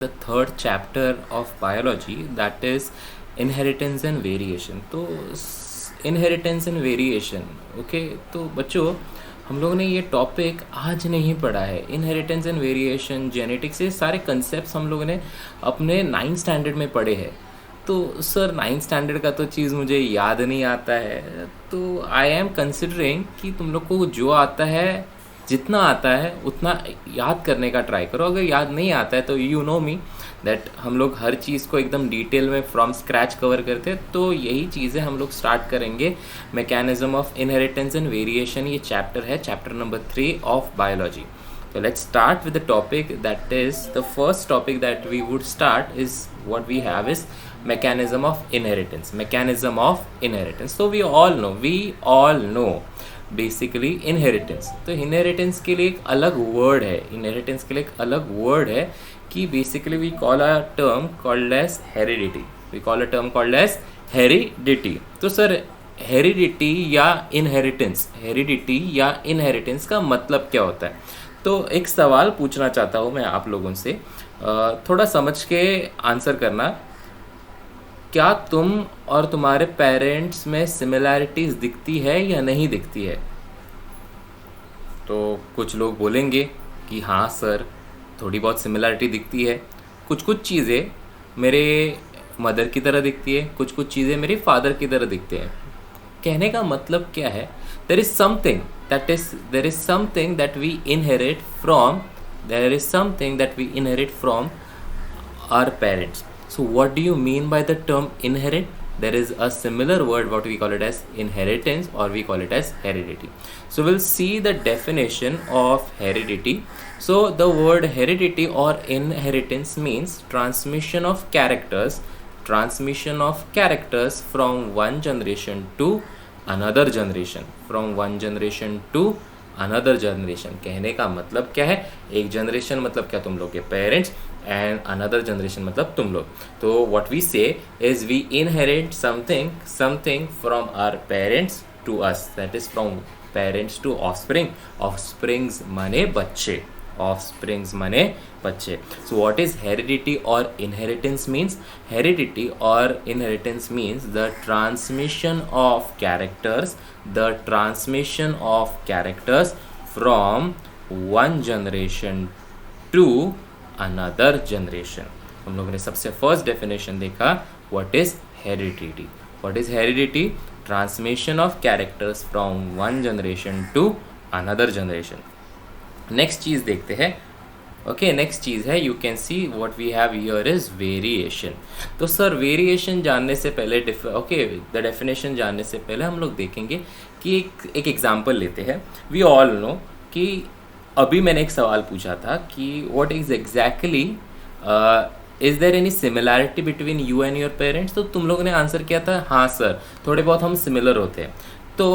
the third chapter of biology, that is inheritance and variation. तो inheritance and variation, okay तो बच्चों हम लोगों ने ये टॉपिक आज नहीं पढ़ा है. इनहेरिटेंस एंड वेरिएशन, जेनेटिक्स, ये सारे कंसेप्ट हम लोगों ने अपने 9th स्टैंडर्ड में पढ़े हैं. तो सर 9th स्टैंडर्ड का तो चीज़ मुझे याद नहीं आता है, तो आई एम कंसिडरिंग कि तुम लोग को जो आता है, जितना आता है उतना याद करने का ट्राई करो. अगर याद नहीं आता है तो यू नो मी दैट हम लोग हर चीज़ को एकदम डिटेल में फ्रॉम स्क्रैच कवर करते हैं. तो यही चीज़ें हम लोग स्टार्ट करेंगे. Mechanism of inheritance and variation, ये चैप्टर है, chapter number 3 of biology. So let's start with the topic. That is the first topic that we would start is what we have is mechanism of inheritance. Mechanism of inheritance. So we all know basically inheritance. तो inheritance के लिए एक अलग word है. Inheritance के लिए एक अलग word है कि basically we call a term called as heredity. We call a term called as heredity. तो सर हेरिडिटी या इनहेरिटेंस का मतलब क्या होता है? तो एक सवाल पूछना चाहता हूँ मैं आप लोगों से, थोड़ा समझ के आंसर करना. क्या तुम और तुम्हारे पेरेंट्स में सिमिलैरिटीज़ दिखती है या नहीं दिखती है? तो कुछ लोग बोलेंगे कि हाँ सर थोड़ी बहुत सिमिलैरिटी दिखती है. कुछ चीज़ें मेरे मदर की तरह दिखती है, कुछ चीज़ें मेरे फादर की तरह दिखते हैं. कहने का मतलब क्या है? there is something that we inherit from our parents. So what do you mean by the term inherit? There is a similar word, what we call it as inheritance, or we call it as heredity. So we'll see the definition of heredity. So the word heredity or inheritance means transmission of characters from one generation to another generation. कहने का मतलब क्या है? एक generation मतलब क्या? तुम लोग के पेरेंट्स, एंड अनदर जनरेशन मतलब तुम लोग. तो what we say is we inherit something from our parents to us, that is from parents to offspring. Offsprings माने बच्चे. So what is heredity or inheritance means? Heredity or inheritance means the transmission of characters from one generation to another generation. हम लोगों ने सबसे first definition देखा, what is heredity? Transmission of characters from one generation to another generation. Next चीज़ देखते हैं. Okay, next चीज़ है, you can see what we have here is variation. तो सर वेरिएशन जानने से पहले द डेफिनेशन जानने से पहले हम लोग देखेंगे कि एक एग्जांपल लेते हैं. वी ऑल नो कि अभी मैंने एक सवाल पूछा था कि what is exactly is there any similarity between you and your parents. तो तुम लोगों ने आंसर किया था हाँ सर थोड़े बहुत हम सिमिलर होते हैं. तो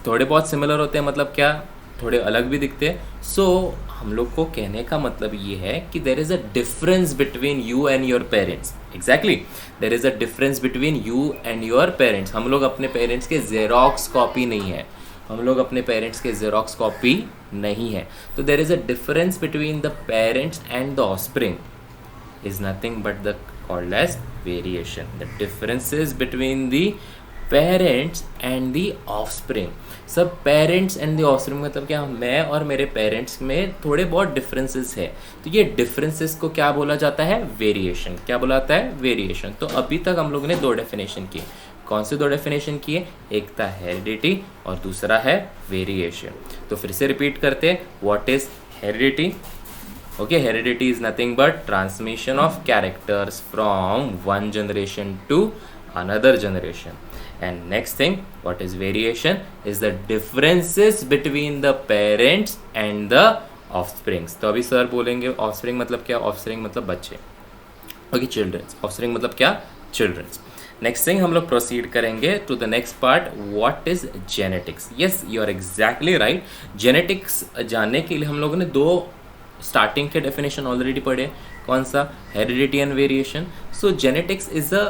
थोड़े बहुत सिमिलर होते हैं मतलब क्या? थोड़े अलग भी दिखते हैं. सो हम लोग को कहने का मतलब ये है कि there is a difference between you and your parents. Exactly, there is a difference between you and your parents. हम लोग अपने पेरेंट्स के जेरोक्स कॉपी नहीं है. तो there is a difference between the parents and the offspring is nothing but the called as variation. The differences between the parents and the offspring. सब parents and the offspring मतलब क्या? मैं और मेरे parents में थोड़े बहुत डिफरेंसेस है. तो ये डिफरेंसेस को क्या बोला जाता है? वेरिएशन. क्या बोला जाता है? वेरिएशन. तो अभी तक हम लोगों ने 2 डेफिनेशन किए. कौन से 2 डेफिनेशन किए? एक था हेरिडिटी और दूसरा है वेरिएशन. तो फिर से रिपीट करते हैं. What is heredity? Okay, heredity is nothing but transmission of characters from one generation to another generation. And next thing, what is variation? Is the differences between the parents and the offsprings. तो अभी sir बोलेंगे offspring मतलब क्या? offspring मतलब बच्चे. Okay, children. offspring मतलब क्या? children. Next thing हम लोग प्रोसीड करेंगे to the next part. What is genetics? Yes, you are exactly right. Genetics जानने के लिए हम लोगों ने 2 स्टार्टिंग के डेफिनेशन ऑलरेडी पढ़े, कौन सा, heredity and variation. So genetics is a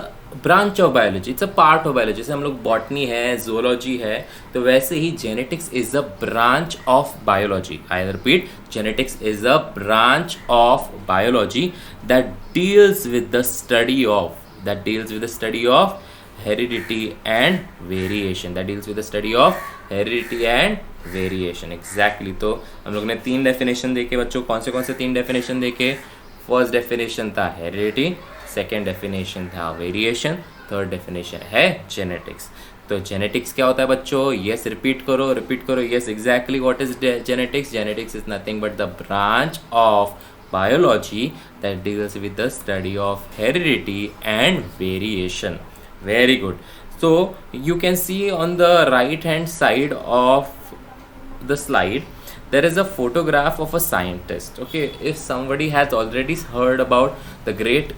branch of biology, it's a part of biology. जैसे हम लोग बॉटनी है, जोलॉजी है, तो वैसे ही genetics is a branch of biology. I repeat, genetics is a branch of biology that deals with the study of, heredity and variation, that deals with the study of heredity and variation. Exactly. तो हम लोग ने 3 definition देखे बच्चों. कौन से 3 definition देखे? First definition था हेरिडिटी, सेकेंड डेफिनेशन था वेरिएशन, थर्ड डेफिनेशन है जेनेटिक्स. तो जेनेटिक्स क्या होता है बच्चों? यस, रिपीट करो. Yes, exactly. What is genetics? Genetics is nothing but the branch of biology that deals with the study of heredity and variation. Very good. So you can see on the right hand side of the slide there is a photograph of a scientist. Okay, if somebody has already heard about the great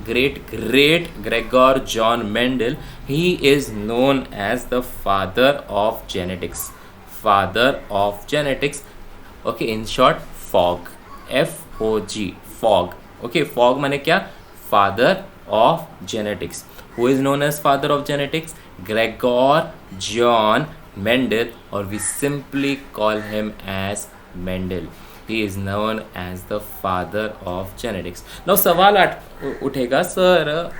Gregor John Mendel, he is known as the father of genetics. Okay, in short, FOG. FOG, FOG. Okay, FOG माने क्या? Father of genetics. Who is known as father of genetics? Gregor John Mendel, or we simply call him as Mendel. He is known as the father of genetics. Now सवाल उठेगा, sir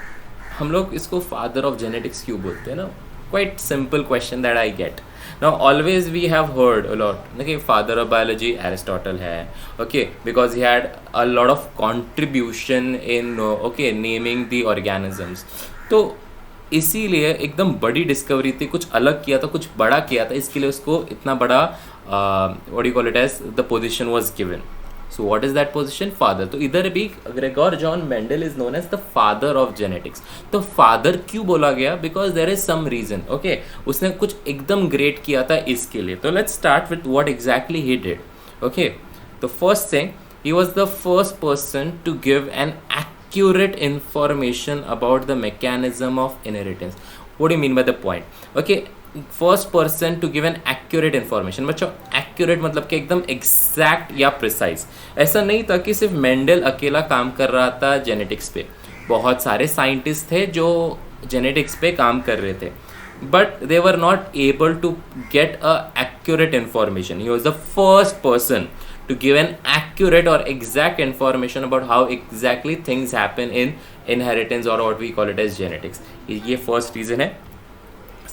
हम लोग इसको father of genetics क्यों बोलते हैं ना? Quite simple question that I get. Now always we have heard a lot, okay, father of biology Aristotle है, okay, because he had a lot of contribution in okay naming the organisms. तो इसीलिए एकदम बड़ी discovery थी, कुछ अलग किया था, कुछ बड़ा किया था, इसके लिए उसको इतना बड़ा what do you call it as the position was given. So what is that position? Father. तो इधर भी Gregor John Mendel is known as the father of genetics. तो फादर क्यों बोला गया? Because there is some reason. Okay, उसने कुछ एकदम ग्रेट किया था इसके लिए. तो let's start with what exactly he did. Okay, तो first thing, he was the first person to give an accurate information about the mechanism of inheritance. What do you mean by the point? Okay, first person to give an accurate information. बच्चों, accurate मतलब कि एकदम exact या precise. ऐसा नहीं था कि सिर्फ मेंडल अकेला काम कर रहा था जेनेटिक्स पे. बहुत सारे साइंटिस्ट थे जो जेनेटिक्स पे काम कर रहे थे, but they were not able to get a accurate information. He was the first person to give an accurate or exact information about how exactly things happen in inheritance, or what we call it as genetics. ये first reason है.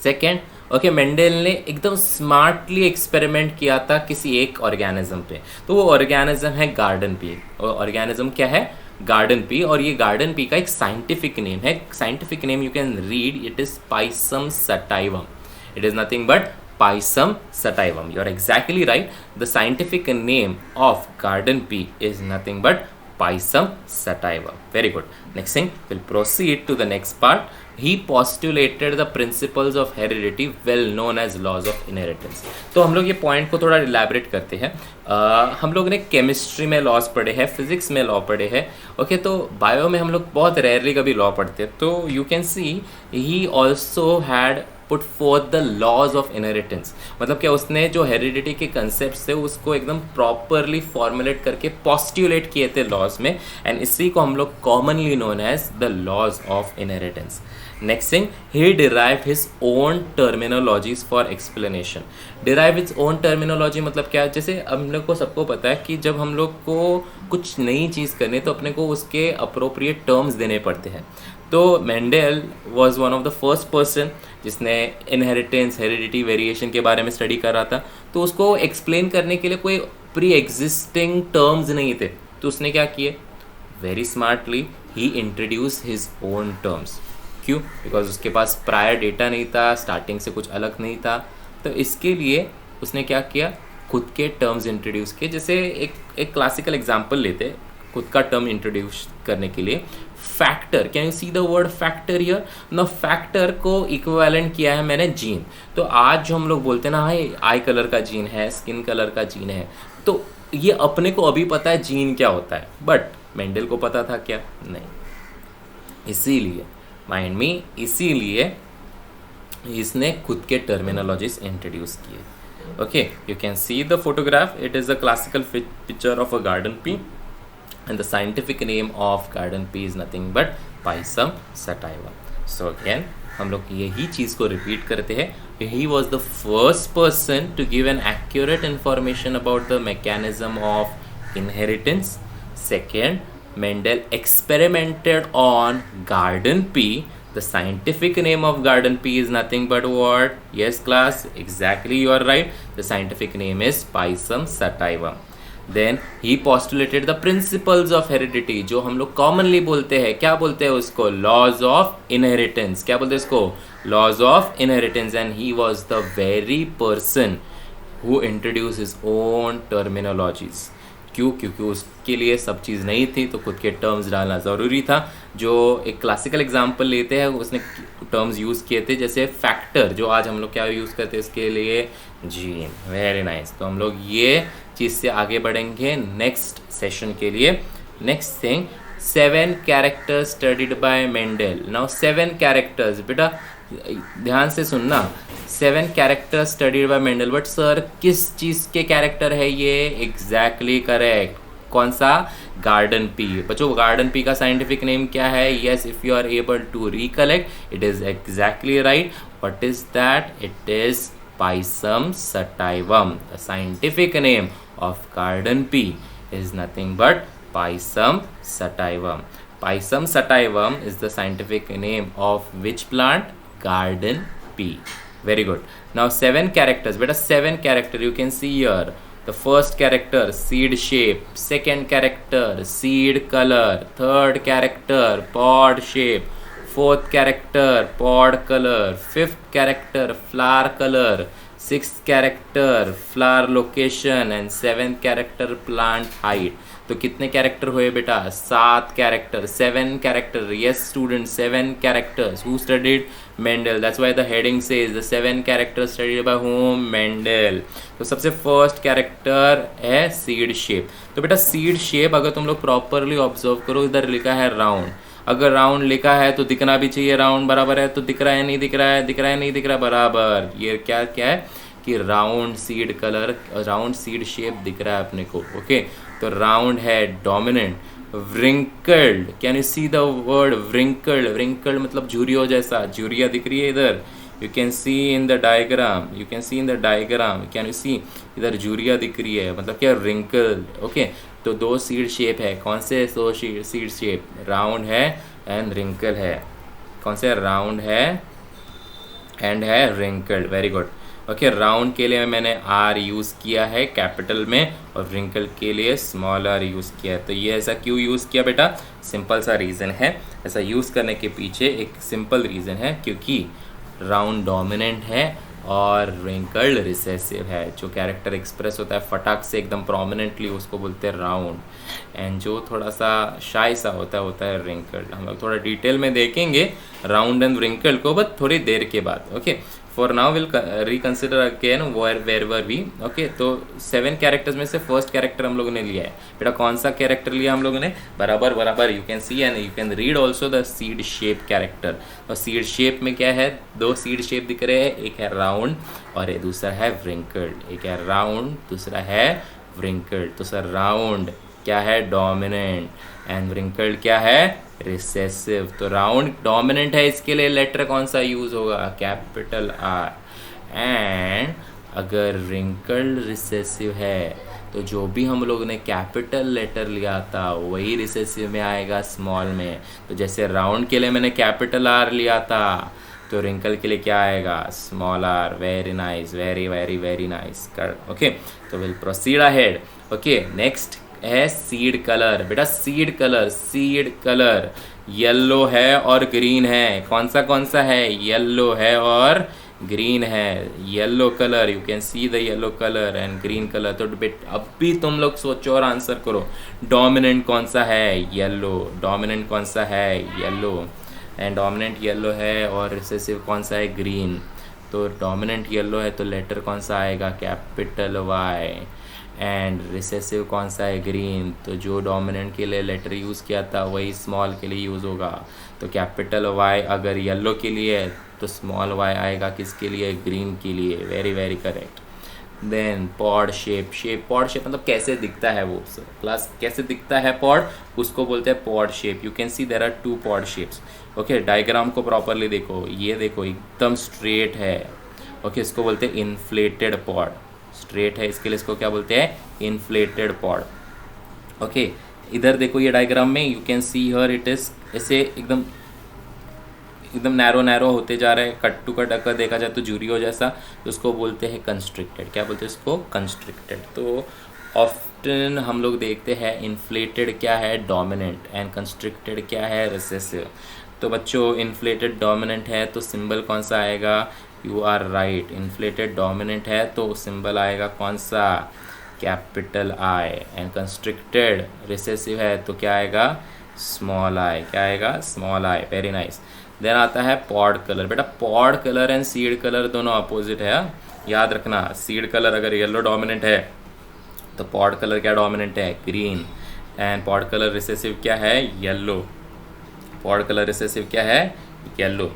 Second, okay, Mendel ने एकदम smartly experiment किया था किसी एक organism पे. तो वो ऑर्गेनिज्म है गार्डन पी. ऑर्गेनिज्म क्या है? Garden pea. और ये गार्डन पी का एक साइंटिफिक नेम है. Scientific name you can read, it is Pisum sativum. It is nothing but Pisum sativum. You are exactly right. The scientific name of garden pea is nothing but Pisum sativum. Very good. Next thing, we'll proceed to the next part. He postulated the principles of heredity, well known as laws of inheritance. तो हम लोग ये point को थोड़ा elaborate करते हैं. हम लोग ने केमिस्ट्री में लॉज पढ़े हैं, फिजिक्स में लॉ पढ़े हैं. ओके, तो बायो में हम लोग बहुत रेयरली कभी लॉ पढ़ते हैं. तो you can see he also had put forth the laws of inheritance. मतलब क्या, उसने जो हेरिडिटी के कंसेप्ट थे उसको एकदम प्रॉपरली फॉर्मुलेट करके पॉस्ट्यूलेट किए थे लॉज में, एंड इसी को हम लोग commonly known as the laws of inheritance. Next thing, he derive his own terminologies for explanation. Derive his own terminology मतलब क्या? जैसे हम लोग को सबको पता है कि जब हम लोग को कुछ नई चीज़ करनी तो अपने को उसके अप्रोप्रिएट टर्म्स देने पड़ते हैं. तो Mendel was one of the first person जिसने इनहेरिटेंस, हेरिडिटी, वेरिएशन के बारे में स्टडी कर रहा था. तो उसको एक्सप्लेन करने के लिए कोई प्री एग्जिस्टिंग टर्म्स नहीं थे. तो उसने क्या किए? वेरी स्मार्टली ही इंट्रोड्यूस हिज ओन टर्म्स. क्यों? बिकॉज उसके पास प्रायर डेटा नहीं था, स्टार्टिंग से कुछ अलग नहीं था. तो इसके लिए उसने क्या किया? खुद के टर्म्स इंट्रोड्यूस किए. जैसे एक क्लासिकल एग्जाम्पल लेते खुद का टर्म इंट्रोड्यूस करने के लिए. Factor, can you see the word factor here? ना, फैक्टर को इक्विवेलेंट किया है मैंने जीन. तो आज जो हम लोग बोलते हैं ना, आई कलर का जीन है, स्किन कलर का जीन है, तो ये अपने को अभी पता है जीन क्या होता है, बट मेंडल को पता था क्या? नहीं. इसीलिए माइंड में, इसीलिए इसने खुद के टर्मिनोलॉजीज इंट्रोड्यूस किए. Okay, you can see the photograph. It is a classical picture of a garden pea. and the scientific name of garden pea is nothing but Pisum sativa. So again हम लोग यही चीज़ को repeat करते हैं. He was the first person to give an accurate information about the mechanism of inheritance. Second, Mendel experimented on garden pea. The scientific name of garden pea is nothing but what? Yes class, exactly, you are right. The scientific name is Pisum sativa. Then he postulated the principles of heredity, जो हम लोग commonly बोलते हैं. क्या बोलते हैं उसको? Laws of inheritance. क्या बोलते हैं उसको? Laws of inheritance. And he was the very person who introduced his own terminologies. क्यों? क्योंकि उसके लिए सब चीज़ नहीं थी, तो खुद के टर्म्स डालना ज़रूरी था. जो एक क्लासिकल एग्जाम्पल लेते हैं, उसने टर्म्स यूज़ किए थे, जैसे फैक्टर, जो आज हम लोग क्या यूज़ करते हैं इसके लिए? जीन. Very nice. तो हम लोग ये चीज़ से आगे बढ़ेंगे नेक्स्ट सेशन के लिए. Next thing, 7 characters studied by Mendel. Now 7 characters, बेटा ध्यान से सुनना. 7 character studied by Mendel. But sir किस चीज़ के कैरेक्टर है ये? Exactly correct. कौन सा? Garden pea. बच्चों गार्डन पी का साइंटिफिक नेम क्या है? Yes, if you are able to recollect, it is exactly right. What is that? It is Pisum sativum. The scientific name of garden pea is nothing but Pisum sativum. Pisum sativum is the scientific name of which plant? Garden pea. Very good. Now 7 characters. Beta 7 character you can see here. The first character seed shape, second character seed color, third character pod shape, fourth character pod color, fifth character flower color, sixth character flower location and seventh character plant height. तो कितने character हुए बेटा? 7 character. 7 character. Yes student, 7 characters. Who studied? Mendel. That's why the heading says the 7 characters studied bye home? Mendel. तो सबसे first character है seed shape. तो बेटा seed shape अगर तुम लोग प्रॉपरली ऑब्जर्व करो, इधर लिखा है राउंड. अगर राउंड लिखा है तो दिखना भी चाहिए राउंड, बराबर है. तो दिख रहा है नहीं दिख रहा है? दिख रहा है नहीं दिख रहा है? बराबर. ये क्या क्या है कि round seed colour, round seed shape दिख रहा है अपने को. ओके, तो राउंड है dominant. Wrinkled, can you see the word wrinkled? Wrinkled मतलब झुरियों जैसा. झुरिया दिख रही है इधर. You can see in the diagram. You can see in the diagram. Can you see? इधर झुरिया दिख रही है, मतलब क्या? रिंकल्ड. ओके, तो 2 सीड शेप है. कौन से 2 सीड शेप? राउंड है एंड रिंकल है. कौन से? राउंड है एंड है wrinkled. Very good. Okay, round के लिए मैंने आर यूज़ किया है कैपिटल में और रिंकल के लिए स्मॉल आर यूज़ किया है. तो ये ऐसा क्यों यूज़ किया बेटा? सिंपल सा रीज़न है. ऐसा यूज़ करने के पीछे एक सिंपल रीज़न है, क्योंकि राउंड डोमिनेंट है और रिंकल्ड रिसेसिव है. जो कैरेक्टर एक्सप्रेस होता है फटाक से एकदम प्रोमिनेंटली, उसको बोलते हैं राउंड. एंड जो थोड़ा सा शाई सा होता है रिंकल्ड. हम लोग थोड़ा डिटेल में देखेंगे राउंड एंड रिंकल्ड को, बट थोड़ी देर के बाद. Okay, for now will reconsider again where were we. Okay, तो 7 कैरेक्टर्स में से फर्स्ट कैरेक्टर हम लोगों ने लिया है. बेटा कौन सा कैरेक्टर लिया हम लोगों ने? बराबर बराबर. You can C and you can read also the seed shape character. और सीड शेप में क्या है? 2 सीड शेप दिख रहे हैं. एक है राउंड और ये दूसरा है व्रिंकल्ड. एक है राउंड, दूसरा है व्रिंकल्ड. तो सर राउंड क्या है? डोमिनेंट. एंड व्रिंकल्ड क्या है? रिसेसिव. तो राउंड डोमिनेंट है, इसके लिए लेटर कौन सा यूज होगा? Capital R. एंड अगर रिंकल्ड रिसेसिव है तो जो भी हम लोगों ने कैपिटल लेटर लिया था वही रिसेसिव में आएगा स्मॉल में. तो जैसे राउंड के लिए मैंने कैपिटल आर लिया था, तो रिंकल के लिए क्या आएगा? Small R. Very nice, very very very nice. Okay, तो will proceed ahead. Okay, next है सीड कलर. बेटा सीड कलर येलो है और ग्रीन है. कौन सा है? येलो है और ग्रीन है. Yellow colour, you can see the yellow colour and green colour. तो बेट अब भी तुम लोग सोचो और आंसर करो. डोमिनेंट कौन सा है? येलो. डोमिनेंट कौन सा है? येलो. एंड डोमिनेंट येलो है और रिसेसिव कौन सा है? ग्रीन. तो डोमिनेंट येलो है तो लेटर कौन सा आएगा? Capital Y. एंड रिसेसिव कौन सा है? ग्रीन. तो जो डोमिनेंट के लिए लेटर यूज़ किया था वही स्मॉल के लिए यूज़ होगा. तो कैपिटल वाई अगर येलो के लिए है तो स्मॉल वाई आएगा किसके लिए? ग्रीन के लिए. Very very correct. Then pod shape, pod shape मतलब कैसे दिखता है वो क्लास, कैसे दिखता है पॉड, उसको बोलते हैं pod shape. You can see there are 2 pod shapes. Okay, diagram को प्रॉपरली देखो, ये देखो एकदम स्ट्रेट है। ओके, इसको बोलते हैं इन्फ्लेटेड पॉड। स्ट्रेट है इसके लिए इसको क्या बोलते हैं, इन्फ्लेटेड पॉड। ओके, इधर देखो ये डायग्राम में you can see here it is ऐसे एकदम एकदम नैरो होते जा रहे हैं, कट टू कट अगर देखा जाए तो जूरियो जैसा, तो उसको बोलते हैं कंस्ट्रिक्टेड। क्या बोलते हैं इसको, कंस्ट्रिक्टेड। तो ऑफ्टन हम लोग देखते हैं इन्फ्लेटेड क्या है, डोमिनेंट, एंड कंस्ट्रिक्टेड क्या है, रिसेसिव। तो बच्चों इन्फ्लेटेड डोमिनेंट है तो सिंबल कौन सा आएगा, you are right, inflated dominant है तो सिंबल आएगा कौन सा, capital I. And constricted recessive है तो क्या आएगा, स्मॉल आई। क्या आएगा, small I. Very nice. Then आता है पॉड कलर। बेटा pod colour and seed colour दोनों अपोजिट है, याद रखना। सीड कलर अगर येलो डोमिनेंट है तो पॉड कलर क्या डोमिनेंट है, green. And pod colour recessive क्या है, येलो। पॉड कलर रिसेसिव क्या है, येलो।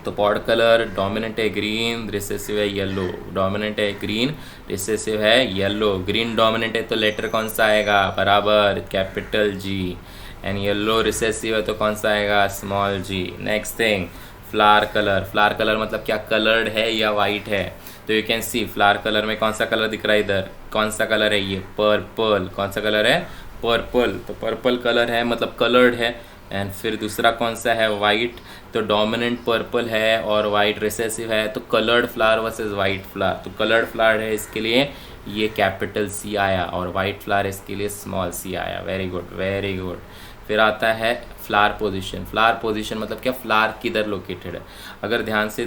तो पॉड कलर डोमिनेंट है ग्रीन, रिसेसिव है येलो। डोमिनेंट है ग्रीन, रिसेसिव है येलो। ग्रीन डोमिनेंट है तो लेटर कौन सा आएगा, बराबर capital G. And yellow recessive है तो कौन सा आएगा, small G. Next thing, flower colour. Flower colour मतलब क्या, कलर्ड है या वाइट है। तो you can see flower colour में कौन सा कलर दिख रहा है, इधर कौन सा कलर है, ये पर्पल। कौन सा कलर है, पर्पल। तो पर्पल कलर है मतलब कलर्ड है। एंड फिर दूसरा कौन सा है, वाइट। तो डोमिनेंट पर्पल है और वाइट रिसेसिव है, तो coloured flower versus white flower. तो कलर्ड फ्लावर है इसके लिए ये कैपिटल सी आया, और वाइट फ्लावर इसके लिए स्मॉल सी आया। Very good, very good. फिर आता है फ्लावर पोजीशन। फ्लावर पोजीशन मतलब क्या, फ्लावर किधर लोकेटेड है। अगर ध्यान से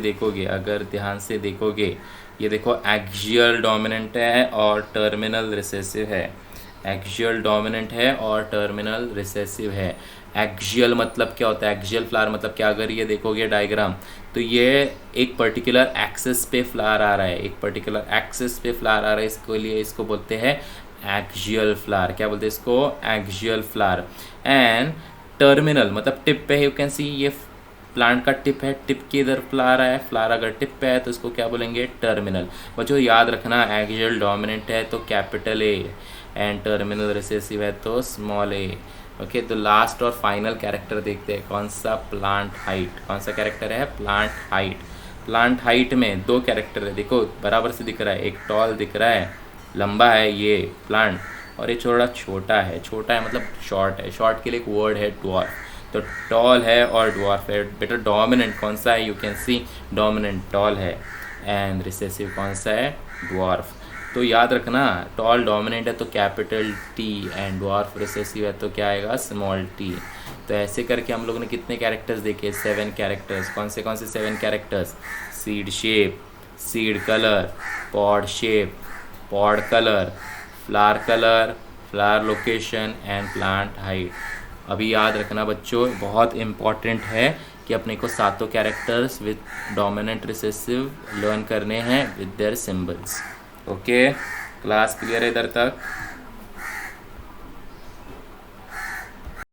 देखोगे, ये देखो एक्सियल डोमिनेंट है और टर्मिनल रिसेसिव है। एक्सियल डोमिनेंट है और टर्मिनल रिसेसिव है। एक्सियल मतलब क्या होता है, एक्सियल फ्लावर मतलब क्या, अगर ये देखोगे डायग्राम तो ये एक पर्टिकुलर एक्सिस पे फ्लावर आ रहा है, एक पर्टिकुलर एक्सिस पे फ्लावर आ रहा है, इसके लिए इसको बोलते हैं एक्सियल फ्लावर। क्या बोलते हैं इसको, एक्सियल फ्लावर। एंड टर्मिनल मतलब टिप पे है, यू कैन सी ये प्लांट का टिप है, टिप के इधर फ्लावर है, फ्लावर अगर टिप पे है तो इसको क्या बोलेंगे, टर्मिनल। बच्चों याद रखना, एक्सियल डोमिनेंट है तो capital A, and terminal recessive है तो स्मॉल ए। ओके, तो लास्ट और फाइनल कैरेक्टर देखते हैं, कौन सा, प्लांट हाइट। कौन सा कैरेक्टर है, प्लांट हाइट। प्लांट हाइट में 2 कैरेक्टर है, देखो बराबर से दिख रहा है, एक टॉल दिख रहा है, लंबा है ये प्लांट, और ये थोड़ा छोटा है। छोटा है मतलब शॉर्ट है, शॉर्ट के लिए एक वर्ड है ड्वार्फ। तो टॉल है और ड्वार्फ है। बेटा डोमिनेंट कौन सा है, you can see dominant tall है, एंड रिसेसिव कौन सा है, ड्वार्फ। तो याद रखना, टॉल डोमिनेंट है तो capital T, and dwarf recessive है तो क्या आएगा, स्मॉल टी। तो ऐसे करके हम लोग ने कितने कैरेक्टर्स देखे, 7 कैरेक्टर्स। कौन से 7 characters, seed shape, seed colour, pod shape, pod colour, flower location, and plant height. अभी याद रखना बच्चों, बहुत इम्पॉर्टेंट है कि अपने को 7 characters with dominant recessive learn करने हैं with their symbols. Okay, class clear है इधर तक।